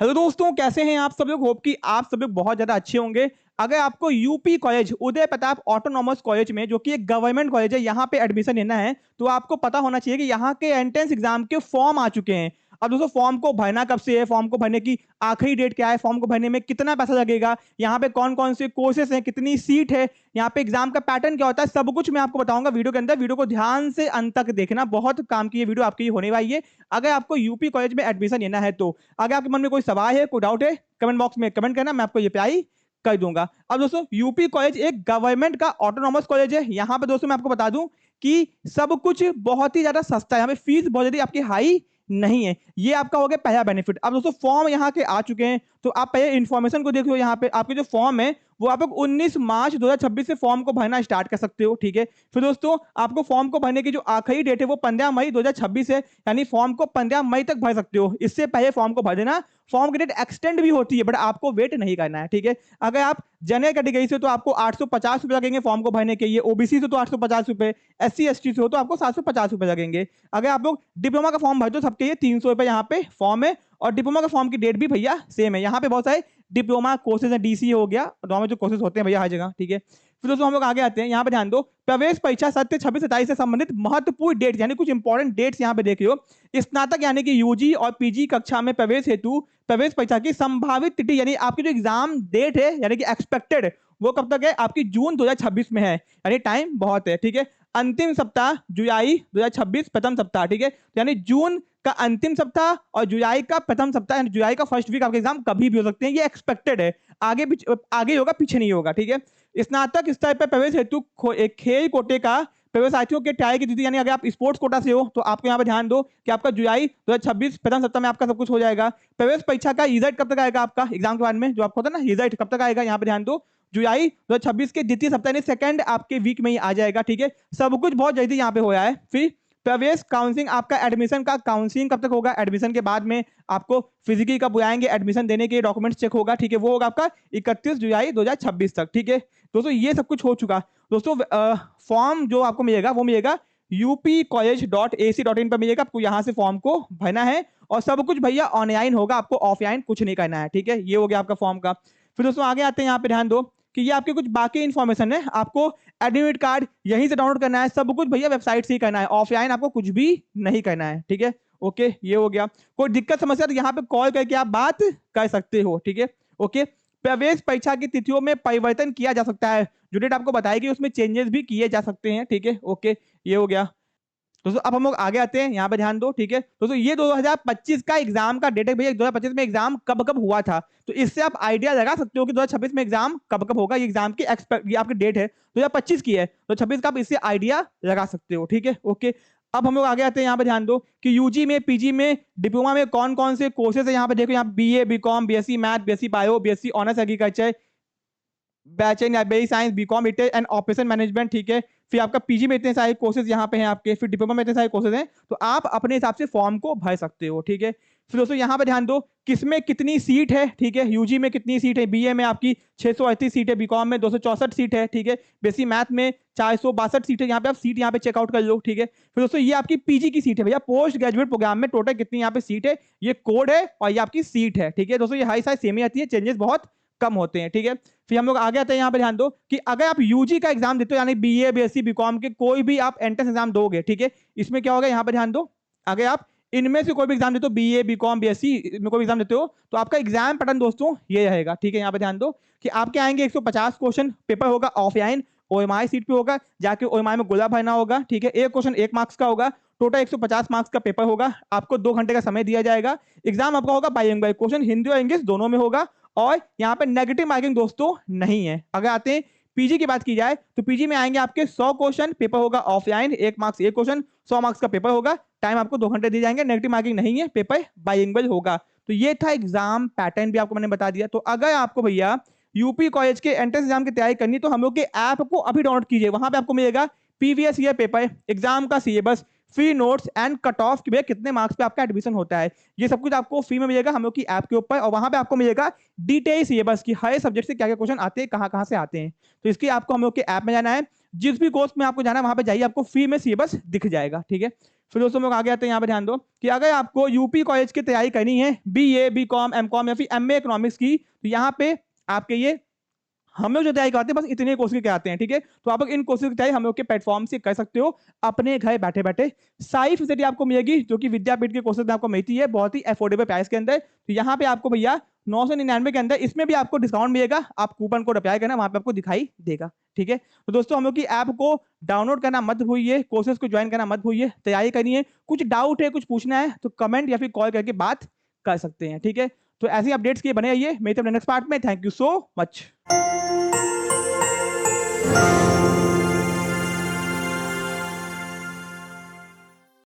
Hello दोस्तों, कैसे हैं आप सब लोग। होप कि आप सब लोग बहुत ज़्यादा अच्छे होंगे। अगर आपको UP college Uday Pratap autonomous college में, जो कि एक गवर्नमेंट कॉलेज है, यहाँ पे एडमिशन लेना है, तो आपको पता होना चाहिए कि यहाँ के एंट्रेंस एग्जाम के फॉर्म आ चुके हैं। अब दोस्तों, फॉर्म को भरना कब से है, फॉर्म को भरने की आखिरी डेट क्या है, फॉर्म को भरने में कितना पैसा लगेगा, यहाँ पे कौन कौन से कोर्सेज हैं, कितनी सीट है, यहाँ पे एग्जाम का पैटर्न क्या होता है, सब कुछ मैं आपको बताऊंगा वीडियो के अंदर। वीडियो को ध्यान से अंत तक देखना, बहुत काम की ये वीडियो आपकी होने वाली है अगर आपको यूपी कॉलेज में एडमिशन लेना है तो। अगर आपके मन में कोई सवाल है, कोई डाउट है, कमेंट बॉक्स में कमेंट करना, मैं आपको रिप्लाई कर दूंगा। अब दोस्तों, यूपी कॉलेज एक गवर्नमेंट का ऑटोनॉमस कॉलेज है। यहाँ पे दोस्तों मैं आपको बता दूं कि सब कुछ बहुत ही ज्यादा सस्ता है, यहाँ पे फीस बहुत ज्यादा आपकी हाई नहीं है। ये आपका हो गया पहला बेनिफिट। अब दोस्तों, फॉर्म यहाँ के आ चुके हैं, तो आप पहले इन्फॉर्मेशन को देखो। यहाँ पे आपके जो फॉर्म है वो आप लोग 19 मार्च 2026 से फॉर्म को भरना स्टार्ट कर सकते हो, ठीक है। फिर दोस्तों, आपको फॉर्म को भरने की जो आखिरी डेट है वो 15 मई 2026 है, यानी फॉर्म को 15 मई तक भर सकते हो। इससे पहले फॉर्म को भर देना। फॉर्म की डेट एक्सटेंड भी होती है, बट आपको वेट नहीं करना है, ठीक है। अगर आप जनरल कैटेगरी से तो आपको 850 रुपये लगेंगे फॉर्म को भरने के लिए, ओबीसी से तो 850 रुपये, एससी एसटी से हो तो आपको 750 रुपये लगेंगे। अगर आप लोग डिप्लोमा का फॉर्म भरते हो सबके लिए 300 रुपये यहाँ पे फॉर्म है, और डिप्लोमा का फॉर्म की डेट भी भैया सेम है। यहाँ पे बहुत सारे डिप्लोमा कोर्सेज है, डीसी हो गया, नॉर्मल जो कोर्सेज होते हैं भैया हर जगह, ठीक है। फिर दोस्तों हम लोग आगे आते हैं। यहाँ पे ध्यान दो, प्रवेश परीक्षा 7 26 27 से संबंधित महत्वपूर्ण डेट, यानी कुछ इंपॉर्टेंट डेट्स यहाँ पे देखियो। स्नातक यानी कि यूजी और पीजी कक्षा में प्रवेश हेतु प्रवेश परीक्षा की संभावित तिथि, यानी आपकी जो एग्जाम डेट है, यानी कि एक्सपेक्टेड, वो कब तक है, आपकी जून 2026 में है, यानी टाइम बहुत है, ठीक है। अंतिम सप्ताह जुलाई 2026 प्रथम सप्ताह, ठीक है। यानी जून का अंतिम सप्ताह और जुलाई का प्रथम सप्ताह, यानी जुलाई का फर्स्ट वीक आपके एग्जाम कभी भी हो सकते हैं, ये एक्सपेक्टेड है। आगे होगा, पीछे नहीं होगा, ठीक है। स्नातक स्तर पर प्रवेश हेतु एक खेल कोटे का व्यवसायियों के ट्रायल की तिथि, यानी अगर आप स्पोर्ट्स कोटा से हो तो आपको यहाँ पे ध्यान दो कि आपका जुलाई 2026 प्रथम सप्ताह में आपका सब कुछ हो जाएगा। प्रवेश परीक्षा का रिजल्ट कब तक आएगा, आपका एग्जाम के बाद में जो आपको होता है ना रिजल्ट, कब तक आएगा, यहाँ पे ध्यान दो, जुलाई 2026 के द्वितीय सप्ताह, सेकंड आपके वीक में ही आ जाएगा, ठीक है। सब कुछ बहुत जल्दी यहाँ पे हो रहा है। फिर प्रवेश काउंसलिंग, आपका एडमिशन का काउंसलिंग कब तक होगा, एडमिशन के बाद में आपको फिजिकली कब बुलाएंगे, एडमिशन देने के डॉक्यूमेंट्स चेक होगा, ठीक है। वो होगा आपका 31 जुलाई 2026 तक, ठीक है। दोस्तों ये सब कुछ हो चुका। दोस्तों फॉर्म जो आपको मिलेगा वो मिलेगा upcollege.ac.in पर मिलेगा। आपको यहाँ से फॉर्म को भरना है और सब कुछ भैया ऑनलाइन होगा, आपको ऑफलाइन कुछ नहीं करना है, ठीक है। ये हो गया आपका फॉर्म का। फिर दोस्तों आगे आते हैं, यहाँ पे ध्यान दो कि ये आपके कुछ बाकी इन्फॉर्मेशन है। आपको एडमिट कार्ड यहीं से डाउनलोड करना है, सब कुछ भैया वेबसाइट से ही करना है, ऑफलाइन आपको कुछ भी नहीं करना है, ठीक है। ओके, ये हो गया। कोई दिक्कत समस्या तो यहाँ पे कॉल करके आप बात कर सकते हो, ठीक है। ओके, प्रवेश परीक्षा की तिथियों में परिवर्तन किया जा सकता है, जो डेट आपको बताएगी उसमें चेंजेस भी किए जा सकते हैं, ठीक है। ओके, ये हो गया। दोस्तों अब हम लोग आगे आते हैं, यहाँ पे ध्यान दो, ठीक है। दोस्तों ये 2025 का एग्जाम का डेट है भैया, 2025 में एग्जाम कब कब हुआ था, तो इससे आप आइडिया लगा सकते हो कि 2026 में एग्जाम कब कब होगा। ये एग्जाम की एक्सपेक्ट, ये आपकी डेट है 2025 की है, तो 26 का आप इससे आइडिया लगा सकते हो, ठीक है। ओके, अब हम लोग आगे आते हैं। यहाँ पे ध्यान दो कि यूजी में, पीजी में, डिप्लोमा में कौन कौन से कोर्सेज है। यहाँ पे देखो, यहाँ BA, BCom, BSc math, BSc bio, BSc honours agriculture, bachelor in library science, BCom retail and operation management, ठीक है। फिर आपका पीजी में इतने सारे कोर्सेज यहाँ पे हैं आपके, फिर डिप्लोमा में इतने सारे कोर्सेज हैं, तो आप अपने हिसाब से फॉर्म को भर सकते हो, ठीक है। फिर दोस्तों यहाँ पे ध्यान दो किसमें कितनी सीट है, ठीक है। यूजी में कितनी सीट है, बीए में आपकी 638 सीट है, बीकॉम में 264 सीट है, ठीक है। बेसिक मैथ में 462 सीट है, यहाँ पे आप सीट यहाँ पे चेकआउट कर लो, ठीक है। फिर दोस्तों ये आपकी पीजी की सीट है भैया, पोस्ट ग्रेजुएट प्रोग्राम में टोटल कितनी यहाँ पे सीट है, ये कोड है और ये आपकी सीट है, ठीक है। दोस्तों ये हाई साइज सेम ही आती है, चेंजेस बहुत कम होते हैं, ठीक है। फिर हम लोग आगे आते हैं। यहाँ पे ध्यान दो कि अगर आप यूजी का एग्जाम देते हो, यानी बीए, बीएससी, बीकॉम के कोई भी आप एंट्रेंस एग्जाम दोगे, ठीक है, इसमें क्या होगा, यहाँ पे ध्यान दो, अगर आप इनमें से कोई भी एग्जाम देते हो, बीए, बीकॉम, बीएससी में कोई भी एग्जाम देते हो, तो आपका एग्जाम पैटर्न दोस्तों ये रहेगा, ठीक है। यहाँ पे ध्यान दो कि आपके आएंगे 150 क्वेश्चन, पेपर होगा ऑफलाइन, ओएमआई सीट पे होगा, जाके ओएमआई में गोला भरना होगा, ठीक है। एक क्वेश्चन 1 मार्क्स का होगा, टोटल 150 मार्क्स का पेपर होगा, आपको 2 घंटे का समय दिया जाएगा। एग्जाम आपका होगा बाइलिंगुअल, क्वेश्चन हिंदी और इंग्लिश दोनों में होगा, और यहाँ पे नेगेटिव मार्किंग दोस्तों नहीं है। अगर आते हैं पीजी की बात की जाए, तो पीजी में आएंगे आपके 100 क्वेश्चन, पेपर होगा ऑफलाइन, 1 मार्क्स 1 क्वेश्चन, 100 मार्क्स का पेपर होगा, टाइम आपको 2 घंटे दिए जाएंगे, नेगेटिव मार्किंग नहीं है, पेपर बाइलिंगुअल होगा। तो ये था एग्जाम पैटर्न भी आपको मैंने बता दिया। तो अगर आपको भैया यूपी कॉलेज के एंट्रेंस एग्जाम की तैयारी करनी, तो हम लोग के ऐप को अभी डाउनलोड कीजिए, वहां पे आपको मिलेगा प्रीवियस ईयर पेपर, एग्जाम का syllabus, free notes and cut off कि भैया कितने मार्क्स पे आपका एडमिशन होता है। ये सब कुछ आपको फ्री में मिलेगा हम लोग की ऐप के ऊपर, और वहां पे आपको मिलेगा डिटेल सिलेबस की हर सब्जेक्ट से क्या क्या क्वेश्चन आते हैं, कहाँ से आते हैं। तो इसके आपको हम लोग के ऐप में जाना है, जिस भी कोर्स में आपको जाना है वहां पे जाइए, आपको फ्री में सिलेबस दिख जाएगा। ठीक है, फिर दोस्तों लोग आगे आते हैं। यहाँ पे ध्यान दो कि अगर आपको यूपी कॉलेज की तैयारी करनी है, BA BCom MCom या फिर MA इकोनॉमिक्स की, तो यहाँ पे आपके ये हम लोग जो तैयारी कराते हैं बस इतने कोर्स की कराते हैं। ठीक है, तो आप लोग इन कोर्सेज की तैयारी हम लोग के प्लेटफॉर्म से कर सकते हो अपने घर बैठे बैठे। सारी फैसिलिटी आपको मिलेगी जो कि विद्यापीठ के कोर्सेज में आपको मिलती है बहुत ही अफोर्डेबल प्राइस के अंदर। तो यहाँ पे आपको भैया 999 के अंदर इसमें भी आपको डिस्काउंट मिलेगा, आप कूपन कोड अप्लाई करना, वहां पे आपको दिखाई देगा। ठीक है, तो दोस्तों हम लोग की ऐप को डाउनलोड करना मत भूलिए, कोर्सेज को ज्वाइन करना मत भूलिए, तैयारी करनी है। कुछ डाउट है, कुछ पूछना है तो कमेंट या फिर कॉल करके बात कर सकते हैं। ठीक है, तो ऐसे अपडेट्स के लिए बने रहिए मेरे नेक्स्ट पार्ट में। Thank you so much.